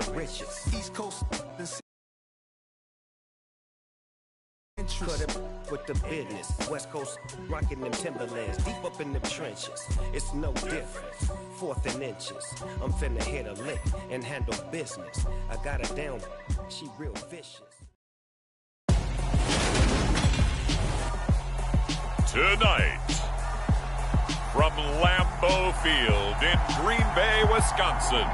the richest. East Coast, cut it with the business. West Coast rocking them Timberlands, deep up in the trenches. It's no different. 4th and inches. I'm finna hit a lick and handle business. I got her down. She real vicious. Tonight, from Lambeau Field in Green Bay, Wisconsin,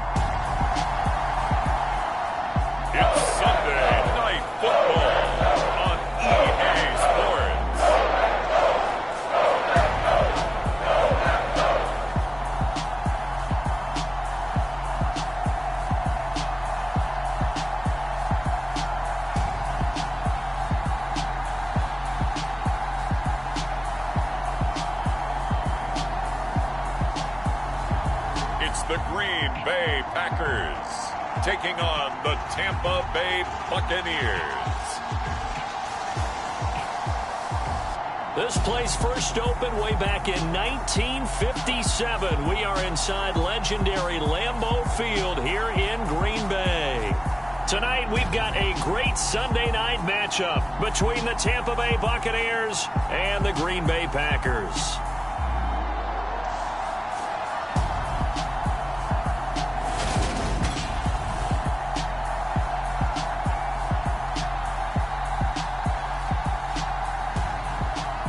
it's Sunday Night Football on EA Sports. It's the Green Bay Packers taking on the Tampa Bay Buccaneers. This place first opened way back in 1957. We are inside legendary Lambeau Field here in Green Bay. Tonight we've got a great Sunday night matchup between the Tampa Bay Buccaneers and the Green Bay Packers.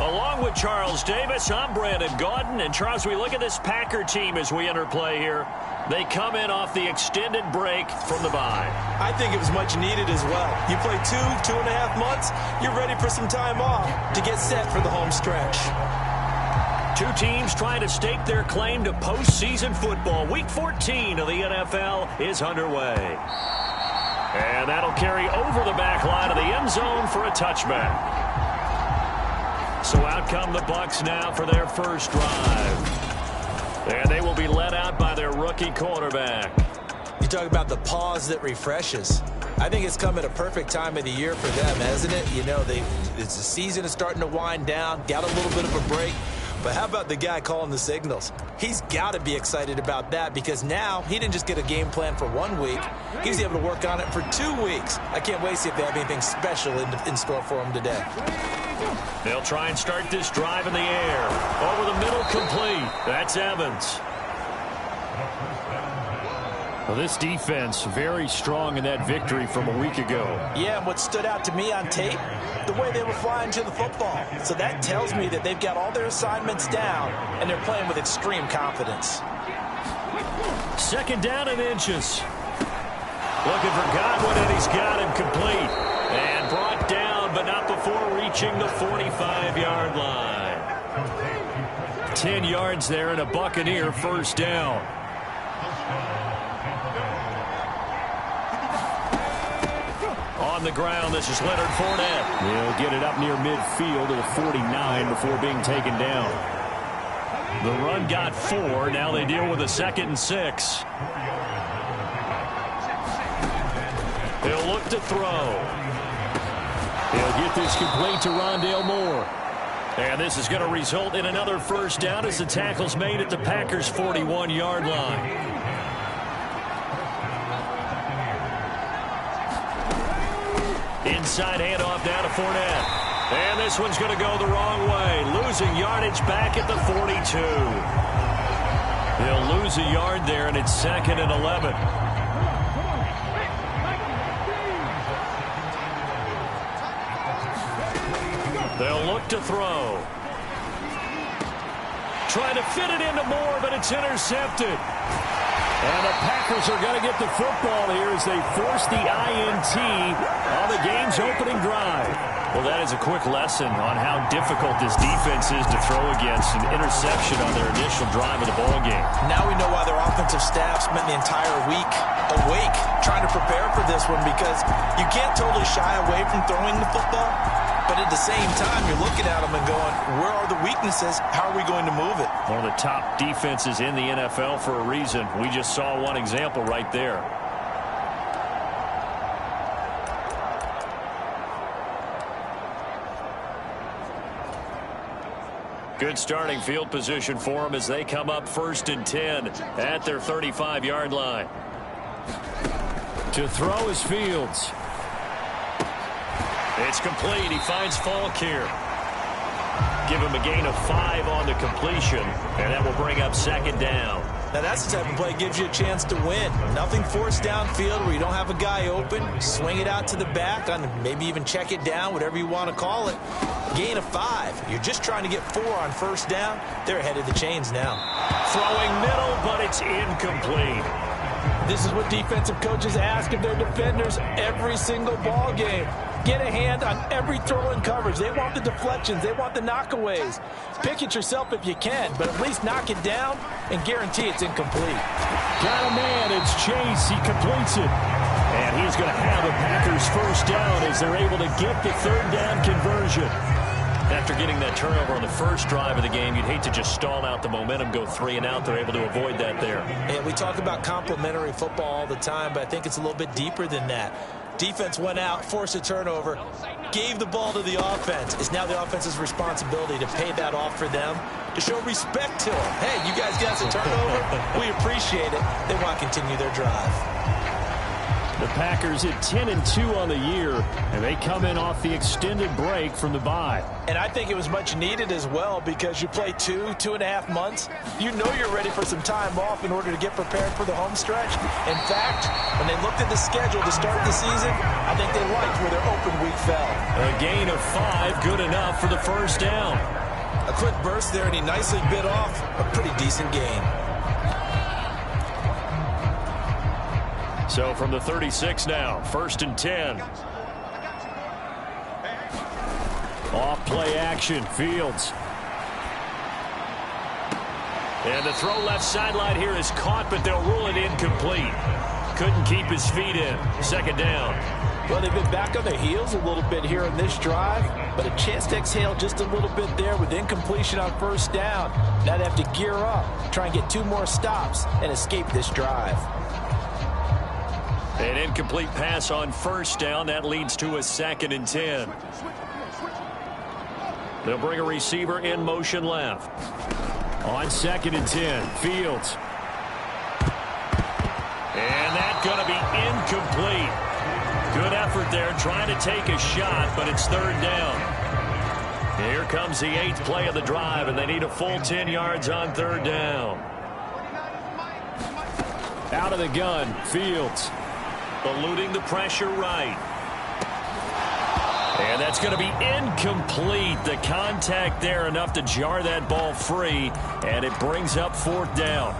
Along with Charles Davis, I'm Brandon Gaudin. And Charles, we look at this Packer team as we enter play here. They come in off the extended break from the bye. I think it was much needed as well. You play 2.5 months, you're ready for some time off to get set for the home stretch. Two teams trying to stake their claim to postseason football. Week 14 of the NFL is underway. And that'll carry over the back line of the end zone for a touchback. So out come the Bucs now for their first drive. And they will be led out by their rookie quarterback. You talk about the pause that refreshes. I think it's come at a perfect time of the year for them, hasn't it? You know, the season is starting to wind down, got a little bit of a break. But how about the guy calling the signals? He's got to be excited about that because now he didn't just get a game plan for 1 week. He's able to work on it for 2 weeks. I can't wait to see if they have anything special in store for him today. They'll try and start this drive in the air. Over the middle, complete. That's Evans. Well, this defense very strong in that victory from a week ago. Yeah, and what stood out to me on tape, the way they were flying to the football. So that tells me that they've got all their assignments down, and they're playing with extreme confidence. 2nd down and inches. Looking for Godwin, and he's got him complete. And brought down, but not before reaching the 45-yard line. 10 yards there and a Buccaneer first down. On the ground, this is Leonard Fournette. He'll get it up near midfield to the 49 before being taken down. The run got 4. Now they deal with a 2nd and 6. He'll look to throw. He'll get this complete to Rondale Moore. And this is going to result in another first down as the tackle's made at the Packers' 41-yard line. Inside handoff down to Fournette. And this one's going to go the wrong way. Losing yardage back at the 42. They'll lose a yard there, and it's 2nd and 11. They'll look to throw. Trying to fit it into Moore, but it's intercepted. And the Packers are going to get the football here as they force the INT on the game's opening drive. Well, that is a quick lesson on how difficult this defense is to throw against an interception on their initial drive of the ballgame. Now we know why their offensive staff spent the entire week awake trying to prepare for this one because you can't totally shy away from throwing the football. But at the same time, you're looking at them and going, where are the weaknesses? How are we going to move it? One of the top defenses in the NFL for a reason. We just saw one example right there. Good starting field position for them as they come up 1st and 10 at their 35-yard line. To throw is Fields. It's complete. He finds Falk here. Give him a gain of 5 on the completion, and that will bring up second down. Now that's the type of play that gives you a chance to win. Nothing forced downfield where you don't have a guy open. Swing it out to the back, maybe even check it down, whatever you want to call it. Gain of 5. You're just trying to get 4 on first down. They're ahead of the chains now. Throwing middle, but it's incomplete. This is what defensive coaches ask of their defenders every single ball game. Get a hand on every throw in coverage. They want the deflections. They want the knockaways. Pick it yourself if you can, but at least knock it down and guarantee it's incomplete. Got a man. It's Chase. He completes it. And he's going to have the Packers first down as they're able to get the third down conversion. After getting that turnover on the first drive of the game, you'd hate to just stall out the momentum, go 3 and out. They're able to avoid that there. And we talk about complementary football all the time, but I think it's a little bit deeper than that. Defense went out, forced a turnover, gave the ball to the offense. It's now the offense's responsibility to pay that off for them, to show respect to them. Hey, you guys got a turnover. We appreciate it. They want to continue their drive. The Packers at 10-2 on the year, and they come in off the extended break from the bye. And I think it was much needed as well because you play 2.5 months. You know you're ready for some time off in order to get prepared for the home stretch. In fact, when they looked at the schedule to start the season, I think they liked where their open week fell. A gain of 5, good enough for the first down. A quick burst there, and he nicely bit off a pretty decent gain. So from the 36 now, 1st and 10. Off play action, Fields. And the throw left sideline here is caught, but they'll rule it incomplete. Couldn't keep his feet in. Second down. Well, they've been back on their heels a little bit here in this drive, but a chance to exhale just a little bit there with incompletion on first down. Now they have to gear up, try and get 2 more stops, and escape this drive. An incomplete pass on first down. That leads to a 2nd and 10. They'll bring a receiver in motion left. On 2nd and 10, Fields. And that's going to be incomplete. Good effort there trying to take a shot, but it's 3rd down. Here comes the 8th play of the drive, and they need a full 10 yards on 3rd down. Out of the gun, Fields. Eluding the pressure right. And that's going to be incomplete. The contact there enough to jar that ball free, and it brings up 4th down.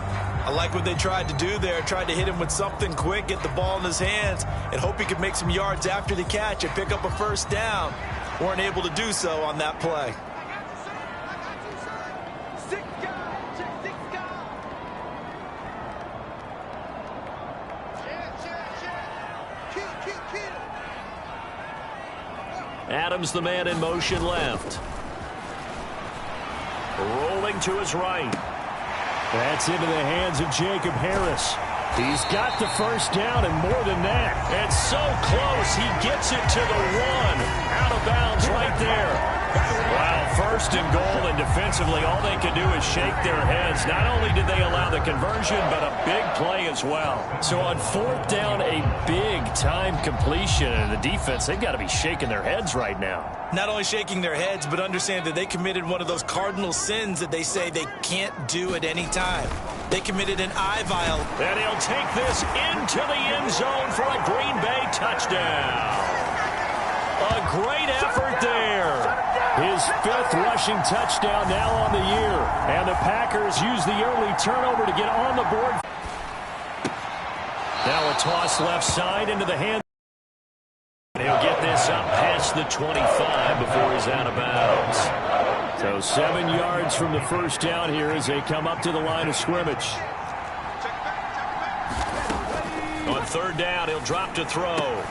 I like what they tried to do there. Tried to hit him with something quick, get the ball in his hands, and hope he could make some yards after the catch and pick up a first down. Weren't able to do so on that play. Adams, the man in motion left. Rolling to his right. That's into the hands of Jacob Harris. He's got the first down and more than that. And so close, he gets it to the 1. Out of bounds right there. Wow, 1st and goal, and defensively all they can do is shake their heads. Not only did they allow the conversion, but a big play as well. So on 4th down, a big-time completion, and the defense, they've got to be shaking their heads right now. Not only shaking their heads, but understand that they committed one of those cardinal sins that they say they can't do at any time. They committed an eye viol. And he'll take this into the end zone for a Green Bay touchdown. A great effort there. His 5th rushing touchdown now on the year. And the Packers use the early turnover to get on the board. Now a toss left side into the hand. He'll get this up past the 25 before he's out of bounds. So 7 yards from the first down here as they come up to the line of scrimmage. On 3rd down, he'll drop to throw.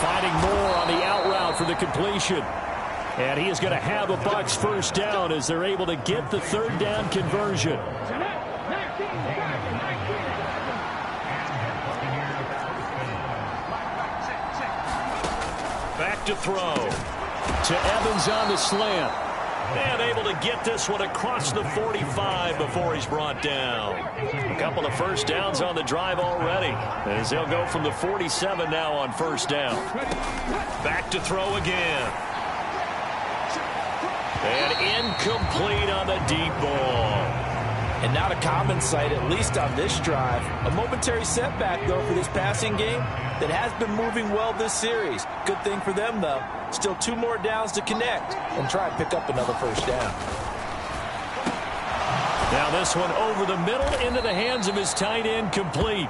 Finding more on the out route for the completion. And he is going to have a Bucs first down as they're able to get the 3rd down conversion. Back to throw. To Evans on the slant. And able to get this one across the 45 before he's brought down. A couple of first downs on the drive already, as they'll go from the 47 now on first down. Back to throw again. And incomplete on the deep ball. And not a common sight, at least on this drive. A momentary setback, though, for this passing game that has been moving well this series. Good thing for them, though. Still 2 more downs to connect and try and pick up another first down. Now this one over the middle into the hands of his tight end, complete.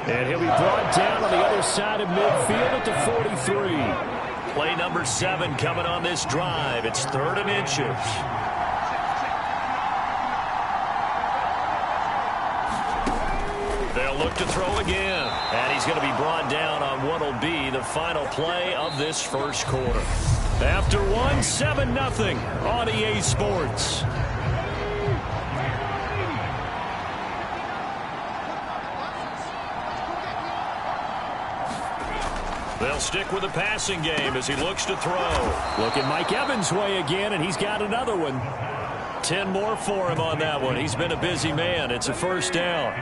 And he'll be brought down on the other side of midfield at the 43. Play number 7 coming on this drive. It's 3rd and inches. They'll look to throw again. And he's going to be brought down on what will be the final play of this first quarter. After one, 7-0 on EA Sports. They'll stick with the passing game as he looks to throw. Looking Mike Evans' way again, and he's got another one. 10 more for him on that one. He's been a busy man. It's a first down.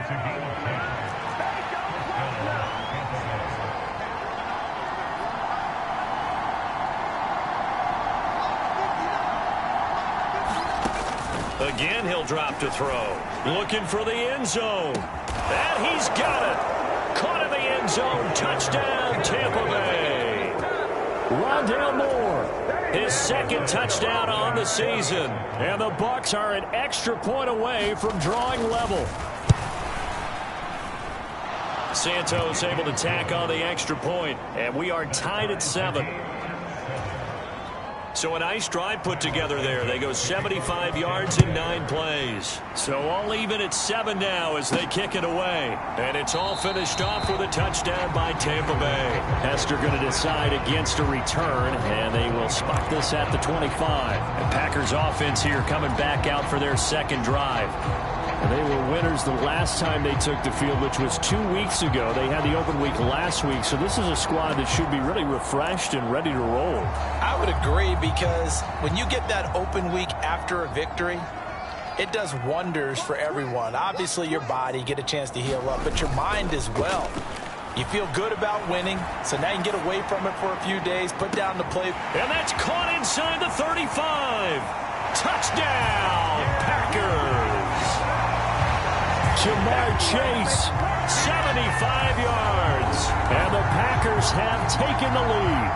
Again, he'll drop to throw. Looking for the end zone. And he's got it. Caught in the end zone. Touchdown, Tampa Bay. Rondale Moore, his 2nd touchdown on the season. And the Bucs are an extra point away from drawing level. Santos able to tack on the extra point, and we are tied at 7. So a nice drive put together there. They go 75 yards in 9 plays. So all even at 7 now as they kick it away. And it's all finished off with a touchdown by Tampa Bay. Hester going to decide against a return, and they will spot this at the 25. And Packers offense here coming back out for their 2nd drive. And they were winners the last time they took the field, which was 2 weeks ago. They had the open week last week, so this is a squad that should be really refreshed and ready to roll. I would agree, because when you get that open week after a victory, it does wonders for everyone. Obviously, your body, get a chance to heal up, but your mind as well. You feel good about winning, so now you can get away from it for a few days, put down the play. And that's caught inside the 35. Touchdown, Packers. Jamar Chase, 75 yards. And the Packers have taken the lead.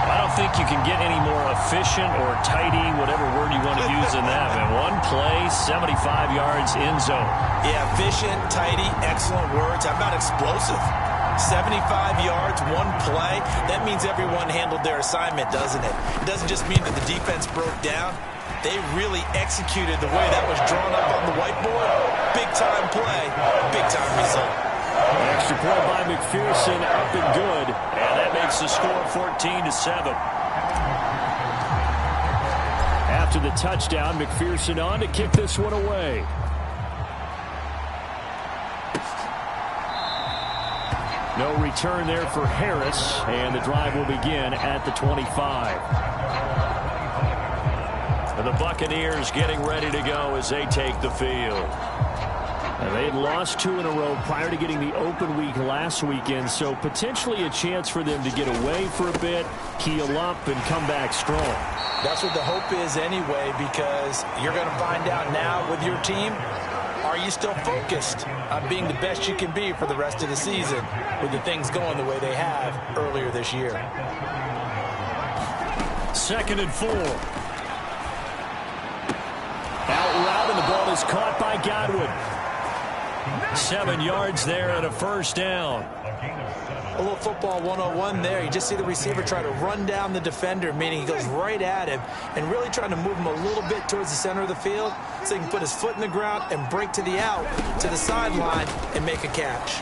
I don't think you can get any more efficient or tidy, whatever word you want to use in that, man. One play, 75 yards, end zone. Yeah, efficient, tidy, excellent words. How about explosive? 75 yards, one play. That means everyone handled their assignment, doesn't it? It doesn't just mean that the defense broke down. They really executed the way that was drawn up on the whiteboard. Big-time play, big-time result. Extra point by McPherson, up and good. And that makes the score 14-7. After the touchdown, McPherson on to kick this one away. No return there for Harris, and the drive will begin at the 25. And the Buccaneers getting ready to go as they take the field. And they had lost 2 in a row prior to getting the open week last weekend, so potentially a chance for them to get away for a bit, heal up, and come back strong. That's what the hope is anyway, because you're going to find out now with your team, are you still focused on being the best you can be for the rest of the season with the things going the way they have earlier this year? 2nd and 4. Out route, and the ball is caught by Godwin. 7 yards there and a first down. A little football 101 there. You just see the receiver try to run down the defender, meaning he goes right at him and really trying to move him a little bit towards the center of the field so he can put his foot in the ground and break to the out, to the sideline, and make a catch.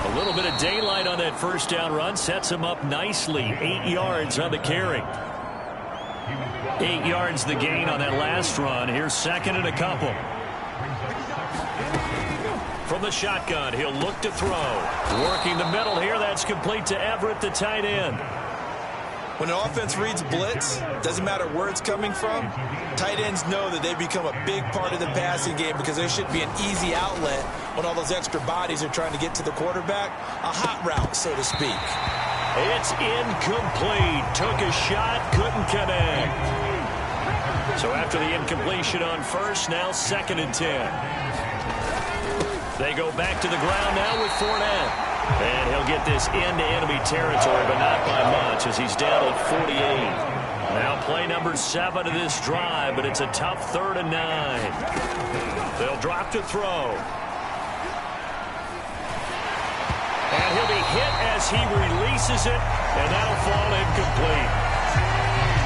A little bit of daylight on that first down run sets him up nicely. 8 yards on the carry. 8 yards the gain on that last run. Here's 2nd and a couple. From the shotgun, he'll look to throw. Working the middle here, that's complete to Everett, the tight end. When an offense reads blitz, doesn't matter where it's coming from, tight ends know that they become a big part of the passing game because there should be an easy outlet when all those extra bodies are trying to get to the quarterback. A hot route, so to speak. It's incomplete. Took a shot, couldn't connect. So after the incompletion on first, now 2nd and 10. They go back to the ground now with Fournette. And he'll get this into enemy territory, but not by much as he's down at 48. Now play number 7 of this drive, but it's a tough 3rd and 9. They'll drop to throw. And he'll be hit as he releases it, and that'll fall incomplete.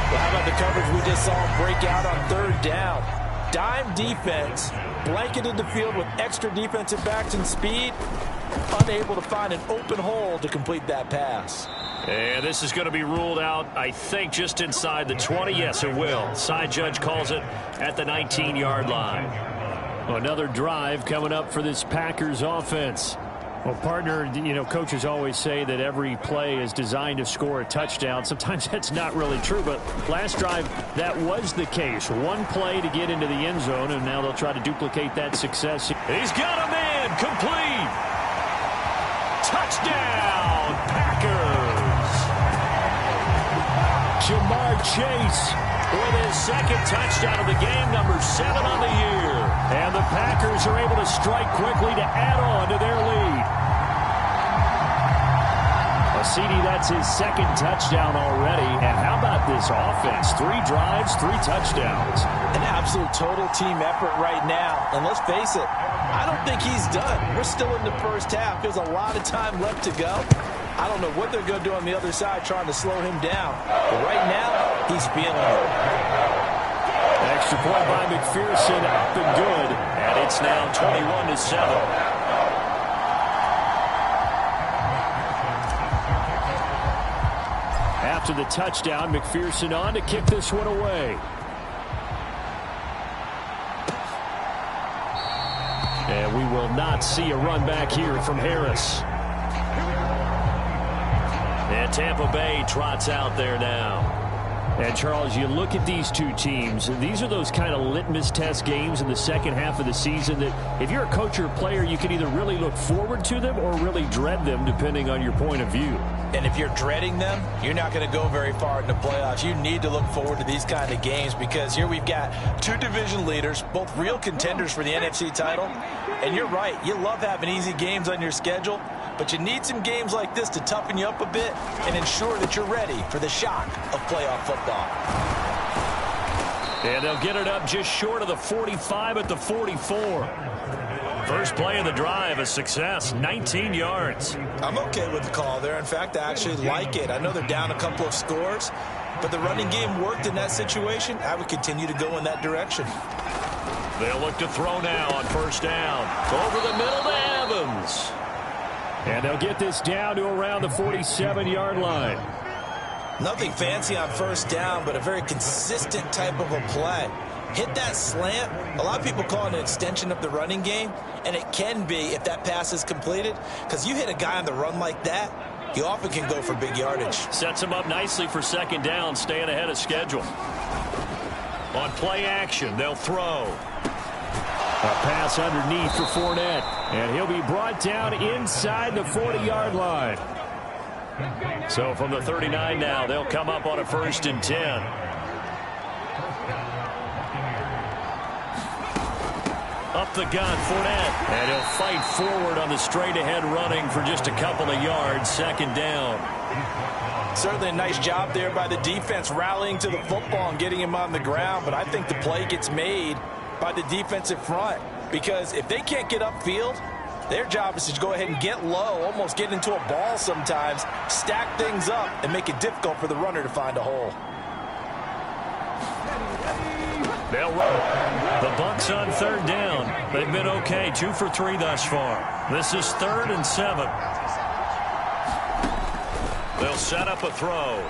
Well, how about the coverage we just saw him break out on 3rd down? Dime defense, blanketed the field with extra defensive backs and speed, unable to find an open hole to complete that pass. And this is going to be ruled out, I think, just inside the 20. Yes, it will. Side judge calls it at the 19-yard line. Another drive coming up for this Packers offense. Well, partner, you know, coaches always say that every play is designed to score a touchdown. Sometimes that's not really true, but last drive, that was the case. One play to get into the end zone, and now they'll try to duplicate that success. He's got a man, complete. Touchdown, Packers. Jamar Chase with his 2nd touchdown of the game, number 7 on the year. And the Packers are able to strike quickly to add on to their lead. CD, that's his 2nd touchdown already. And how about this offense? 3 drives, 3 touchdowns. An absolute total team effort right now. And let's face it, I don't think he's done. We're still in the first half. There's a lot of time left to go. I don't know what they're going to do on the other side trying to slow him down. But right now, he's feeling it. Extra point by McPherson, up and good. And it's now 21-7. After the touchdown, McPherson on to kick this one away. And we will not see a run back here from Harris. And Tampa Bay trots out there now. And, Charles, you look at these two teams, these are those kind of litmus test games in the second half of the season that if you're a coach or a player, you can either really look forward to them or really dread them, depending on your point of view. And if you're dreading them, you're not going to go very far in the playoffs. You need to look forward to these kind of games because here we've got 2 division leaders, both real contenders for the NFC title. And you're right, you love having easy games on your schedule, but you need some games like this to toughen you up a bit and ensure that you're ready for the shock of playoff football. And they'll get it up just short of the 45 at the 44. First play of the drive, a success, 19 yards. I'm okay with the call there. In fact, I actually like it. I know they're down a couple of scores, but the running game worked in that situation. I would continue to go in that direction. They'll look to throw now on first down. Over the middle to Evans. And they'll get this down to around the 47-yard line. Nothing fancy on first down, but a very consistent type of a play. Hit that slant. A lot of people call it an extension of the running game, and it can be if that pass is completed, because you hit a guy on the run like that, you often can go for big yardage. Sets him up nicely for second down, staying ahead of schedule. On play action, they'll throw. A pass underneath for Fournette, and he'll be brought down inside the 40-yard line. So from the 39 now, they'll come up on a 1st and 10. Up the gun, Fournette. And he'll fight forward on the straight-ahead running for just a couple of yards, second down. Certainly a nice job there by the defense rallying to the football and getting him on the ground, but I think the play gets made by the defensive front because if they can't get upfield, their job is to go ahead and get low, almost get into a ball sometimes, stack things up, and make it difficult for the runner to find a hole. They'll run. The Bucs on third down. They've been okay, 2 for 3 thus far. This is 3rd and 7. They'll set up a throw.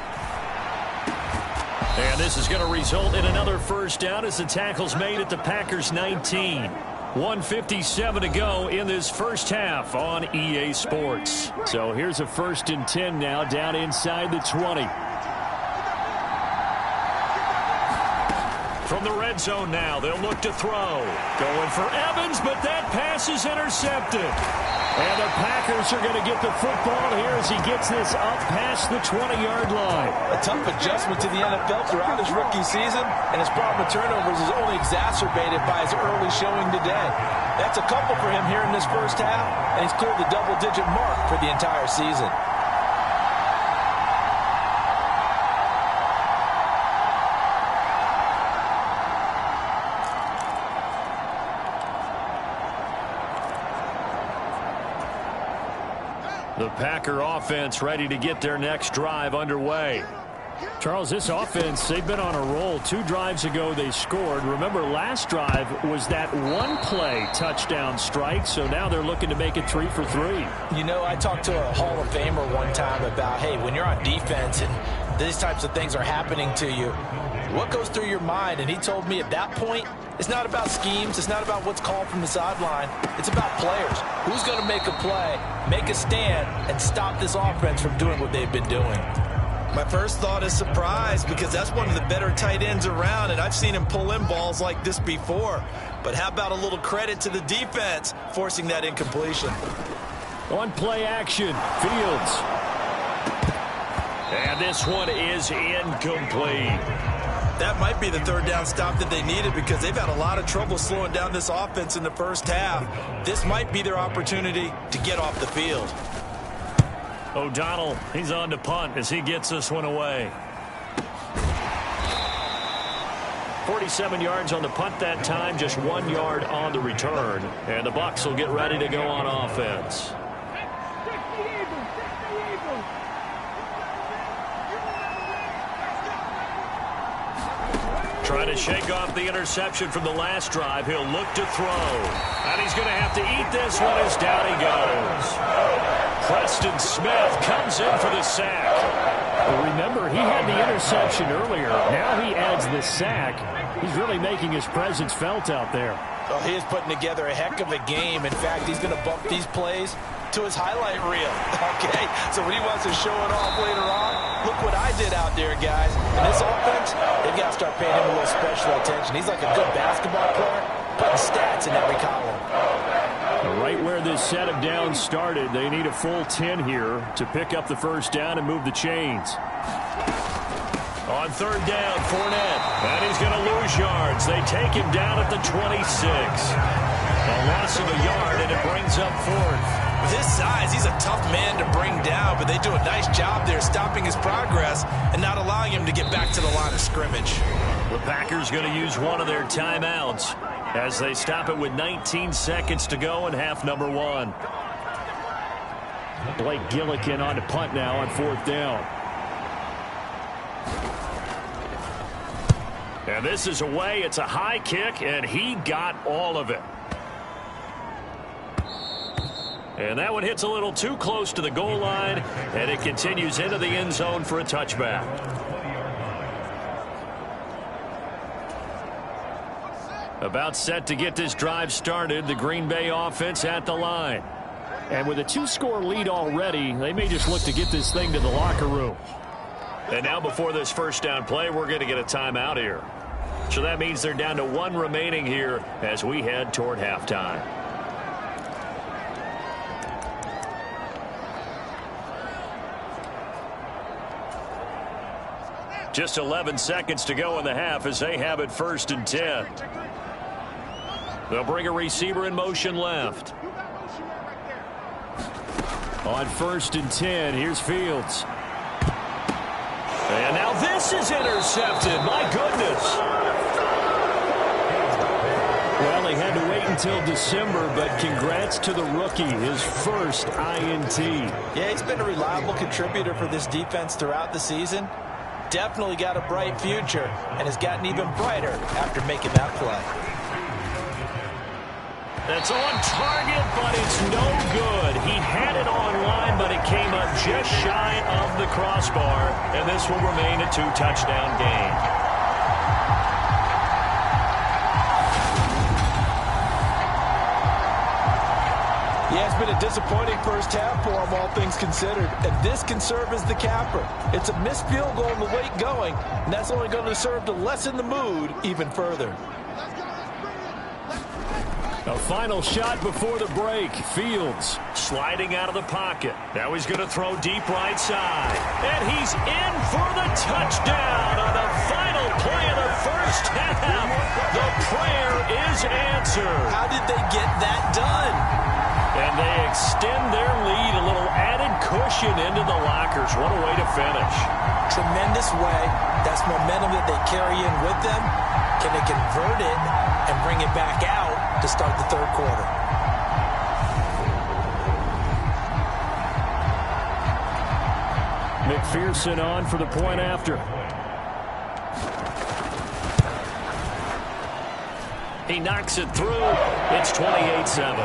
And this is going to result in another first down as the tackle's made at the Packers 19. 1:57 to go in this first half on EA Sports. So here's a 1st and 10 now down inside the 20. From the red zone now, they'll look to throw. Going for Evans, but that pass is intercepted. And the Packers are going to get the football here as he gets this up past the 20-yard line. A tough adjustment to the NFL throughout his rookie season, and his problem with turnovers is only exacerbated by his early showing today. That's a couple for him here in this first half, and he's cleared the double-digit mark for the entire season. The Packer offense ready to get their next drive underway. Charles, this offense, they've been on a roll. 2 drives ago they scored. Remember, last drive was that one-play touchdown strike, so now they're looking to make it 3 for 3. You know, I talked to a Hall of Famer one time about, hey, when you're on defense and these types of things are happening to you, what goes through your mind? And he told me at that point, it's not about schemes. It's not about what's called from the sideline. It's about players. Who's going to make a play, make a stand, and stop this offense from doing what they've been doing? My first thought is surprise, because that's one of the better tight ends around, and I've seen him pull in balls like this before. But how about a little credit to the defense forcing that incompletion? On play action, Fields. And this one is incomplete. That might be the third down stop that they needed, because they've had a lot of trouble slowing down this offense in the first half. This might be their opportunity to get off the field. O'Donnell, he's on to punt as he gets this one away. 47 yards on the punt that time, just 1 yard on the return. And the Bucs will get ready to go on offense. Trying to shake off the interception from the last drive. He'll look to throw. And he's going to have to eat this one as down he goes. Preston Smith comes in for the sack. Well, remember, he had the interception earlier. Now he adds the sack. He's really making his presence felt out there. Well, he is putting together a heck of a game. In fact, he's going to bump these plays to his highlight reel. Okay, so when he wants to show it off later on, look what I did out there, guys. And this offense, they've got to start paying him a little special attention. He's like a good basketball player, putting stats in every column. Right where this set of downs started, they need a full 10 here to pick up the first down and move the chains. On third down, Fournette. And he's going to lose yards. They take him down at the 26. A loss of a yard, and it brings up fourth. With his size, he's a tough man to bring down, but they do a nice job there stopping his progress and not allowing him to get back to the line of scrimmage. The Packers going to use one of their timeouts as they stop it with 19 seconds to go in half number 1. Blake Gillikin on to punt now on fourth down. And this is away. It's a high kick, and he got all of it. And that one hits a little too close to the goal line, and it continues into the end zone for a touchback. About set to get this drive started, the Green Bay offense at the line. And with a 2-score lead already, they may just look to get this thing to the locker room. And now before this first down play, we're going to get a timeout here. So that means they're down to 1 remaining here as we head toward halftime. Just 11 seconds to go in the half as they have it 1st and 10. They'll bring a receiver in motion left. On 1st and 10, here's Fields. And now this is intercepted. My goodness. Well, they had to wait until December, but congrats to the rookie, his first INT. Yeah, he's been a reliable contributor for this defense throughout the season. Definitely got a bright future and has gotten even brighter after making that play. That's on target, but it's no good. He had it on line, but it came up just shy of the crossbar, and this will remain a 2-touchdown game. Yeah, it's been a disappointing first half for them, all things considered. And this can serve as the capper. It's a missed field goal in the late going, and that's only going to serve to lessen the mood even further. A final shot before the break. Fields sliding out of the pocket. Now he's going to throw deep right side. And he's in for the touchdown on the final play of the first half. The prayer is answered. How did they get that done? And they extend their lead, a little added cushion into the lockers. What a way to finish. Tremendous way. That's momentum that they carry in with them. Can they convert it and bring it back out to start the third quarter? McPherson on for the point after. He knocks it through. It's 28-7.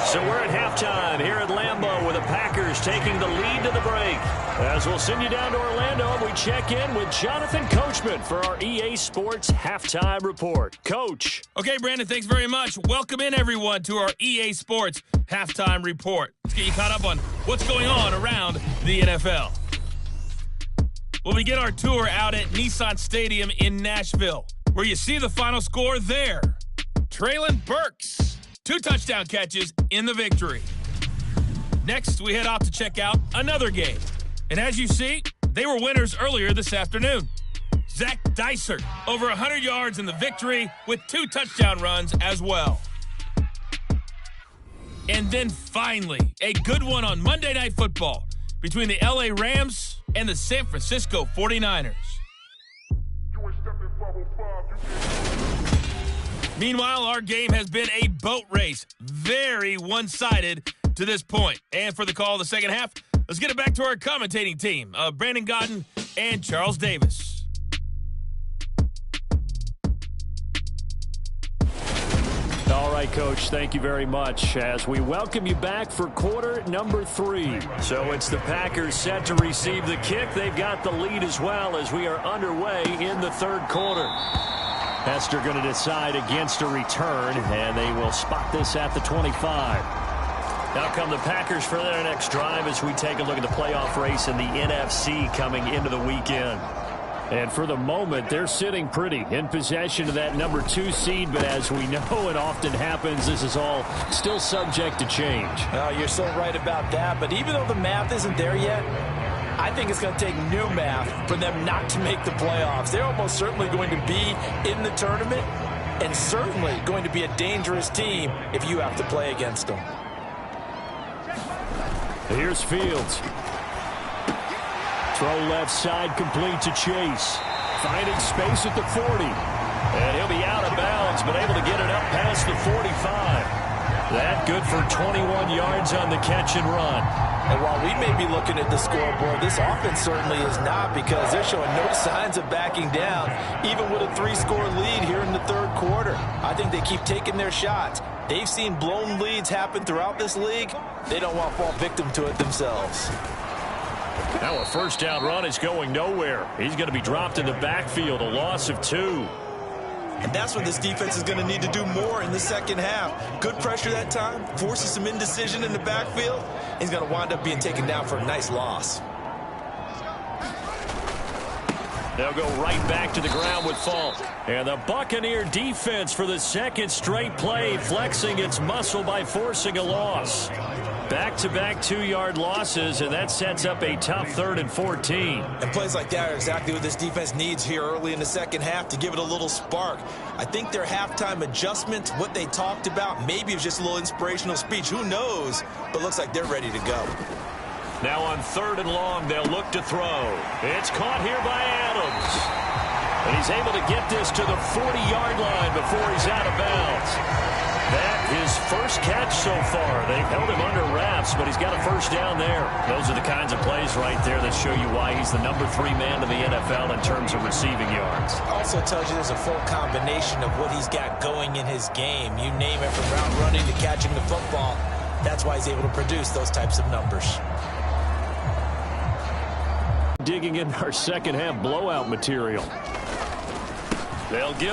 So we're at halftime here at Lambeau with the Packers taking the lead to the break. As we'll send you down to Orlando, and we check in with Jonathan Coachman for our EA Sports Halftime Report. Coach. Okay, Brandon, thanks very much. Welcome in, everyone, to our EA Sports Halftime Report. Let's get you caught up on what's going on around the NFL. We'll begin our tour out at Nissan Stadium in Nashville, where you see the final score there. Traylon Burks, 2 touchdown catches in the victory. Next, we head off to check out another game. And as you see, they were winners earlier this afternoon. Zach Dysert, over 100 yards in the victory with 2 touchdown runs as well. And then finally, a good one on Monday Night Football between the LA Rams and the San Francisco 49ers. Meanwhile, our game has been a boat race, very one-sided to this point. And for the call of the second half, let's get it back to our commentating team of Brandon Godden and Charles Davis. All right, Coach, thank you very much as we welcome you back for quarter number 3. So it's the Packers set to receive the kick. They've got the lead as well as we are underway in the third quarter. Hester going to decide against a return, and they will spot this at the 25. Now come the Packers for their next drive as we take a look at the playoff race in the NFC coming into the weekend. And for the moment, they're sitting pretty in possession of that number 2 seed. But as we know it often happens, this is all still subject to change. Oh, you're so right about that. But even though the math isn't there yet, I think it's going to take new math for them not to make the playoffs. They're almost certainly going to be in the tournament and certainly going to be a dangerous team if you have to play against them. Here's Fields. Throw left side complete to Chase. Finding space at the 40. And he'll be out of bounds, but able to get it up past the 45. That good for 21 yards on the catch and run. And while we may be looking at the scoreboard, this offense certainly is not, because they're showing no signs of backing down, even with a 3-score lead here in the third quarter. I think they keep taking their shots. They've seen blown leads happen throughout this league. They don't want to fall victim to it themselves. Now a first down run is going nowhere. He's going to be dropped in the backfield, a loss of 2. And that's what this defense is going to need to do more in the second half. Good pressure that time, forces some indecision in the backfield. He's going to wind up being taken down for a nice loss. They'll go right back to the ground with Falk. And the Buccaneer defense for the second straight play, flexing its muscle by forcing a loss. Back-to-back 2-yard losses, and that sets up a tough 3rd and 14. And plays like that are exactly what this defense needs here early in the second half to give it a little spark. I think their halftime adjustment, what they talked about, maybe it was just a little inspirational speech. Who knows? But looks like they're ready to go. Now on 3rd and long, they'll look to throw. It's caught here by Adams. And he's able to get this to the 40-yard line before he's out of bounds. That his first catch so far. They've held him under wraps, but he's got a first down there. Those are the kinds of plays right there that show you why he's the number 3 man to the NFL in terms of receiving yards. Also tells you there's a full combination of what he's got going in his game. You name it, from route running to catching the football. That's why he's able to produce those types of numbers. Digging in our second half blowout material. They'll give